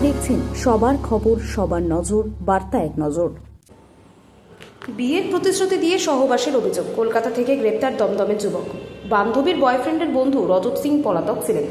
দেখছেন সবার খবর, সবার নজর, বার্তা এক নজর। বিয়ের প্রতিশ্রুতি দিয়ে সহবাসের অভিযোগ, কলকাতা থেকে গ্রেপ্তার দমদমের যুবক। বান্ধবীর বয়ফ্রেন্ডের বন্ধু রজত সিং পলাতক ছিলেন।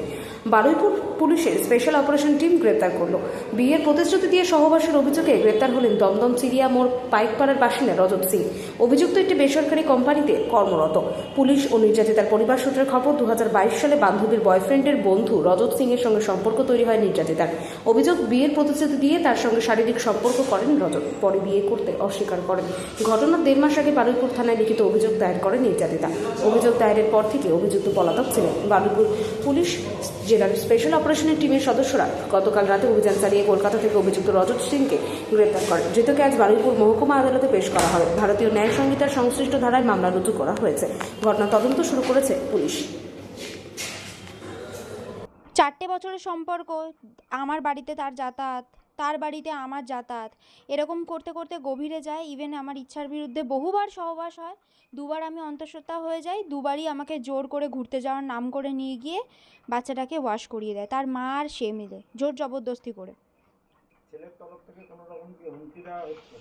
বারুইপুর পুলিশের স্পেশাল অপারেশন টিম গ্রেপ্তার করল। বিয়ের প্রতিশ্রুতি দিয়ে সহবাসের অভিযোগে গ্রেপ্তার হলেন দমদম চিরিয়া মোড় পাইকপাড়ার বাসিন্দা রজত সিং। অভিযুক্ত একটি বেসরকারি কোম্পানিতে কর্মরত। পুলিশ ও নির্যাতিতার পরিবার সূত্রের খবর, 2022 সালে বান্ধবীর বয়ফ্রেন্ডের বন্ধু রজত সিং এর সঙ্গে সম্পর্ক তৈরি হয় নির্যাতিতার। অভিযোগ, বিয়ের প্রতিশ্রুতি দিয়ে তার সঙ্গে শারীরিক সম্পর্ক করেন রজত, পরে বিয়ে করতে অস্বীকার করেন। ঘটনার 1.5 মাস আগে বারুইপুর থানায় লিখিত অভিযোগ দায়ের করে নির্যাতিতা। অভিযোগ দায়েরের পর থেকে অভিযুক্ত পলাতক ছিলেন। বারুইপুর পুলিশ জেলার স্পেশাল অপারেশনের টিমের সদস্যরা গতকাল রাতে অভিযান চালিয়ে কলকাতা থেকে অভিযুক্ত রজত সিংকে গ্রেপ্তার করেন। ধৃতকে আজ বারুইপুর মহকুমা আদালতে পেশ করা হবে। ভারতীয় ন্যায় সংহিতার সংশ্লিষ্ট ধারায় মামলা রুজু করা হয়েছে। ঘটনা তদন্ত শুরু করেছে পুলিশ। 4 বছরের সম্পর্ক, আমার বাড়িতে তার যাতায়াত, তার বাড়িতে আমার যাতায়াত, এরকম করতে করতে গভীরে যায়। ইভেন আমার ইচ্ছার বিরুদ্ধে বহুবার সহবাস হয়। 2বার আমি অন্তঃসত্ত্বা হয়ে যাই। 2বারই আমাকে জোর করে ঘুরতে যাওয়ার নাম করে নিয়ে গিয়ে বাচ্চাটাকে ওয়াশ করিয়ে দেয়, তার মা আর সে মিলে জোর জবরদস্তি করে। ছেলের তরফ থেকে কোনো রকম কি হুমকি দেওয়া হচ্ছে?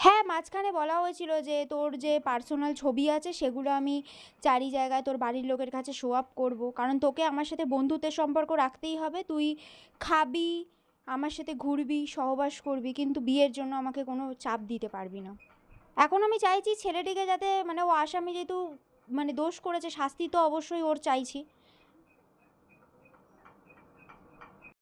হ্যাঁ, মাঝখানে বলা হয়েছিল যে তোর যে পার্সোনাল ছবি আছে সেগুলো আমি 4 জায়গায় তোর বাড়ির লোকের কাছে শো আপ করবো, কারণ তোকে আমার সাথে বন্ধুত্বের সম্পর্ক রাখতেই হবে। তুই খাবি, আমার সাথে ঘুরবি, সহবাস করবি, কিন্তু বিয়ের জন্য আমাকে কোনো চাপ দিতে পারবি না। এখন আমি চাইছি ছেলেটিকে যাতে, ও আসামি যেহেতু দোষ করেছে, শাস্তি তো অবশ্যই ওর চাইছি,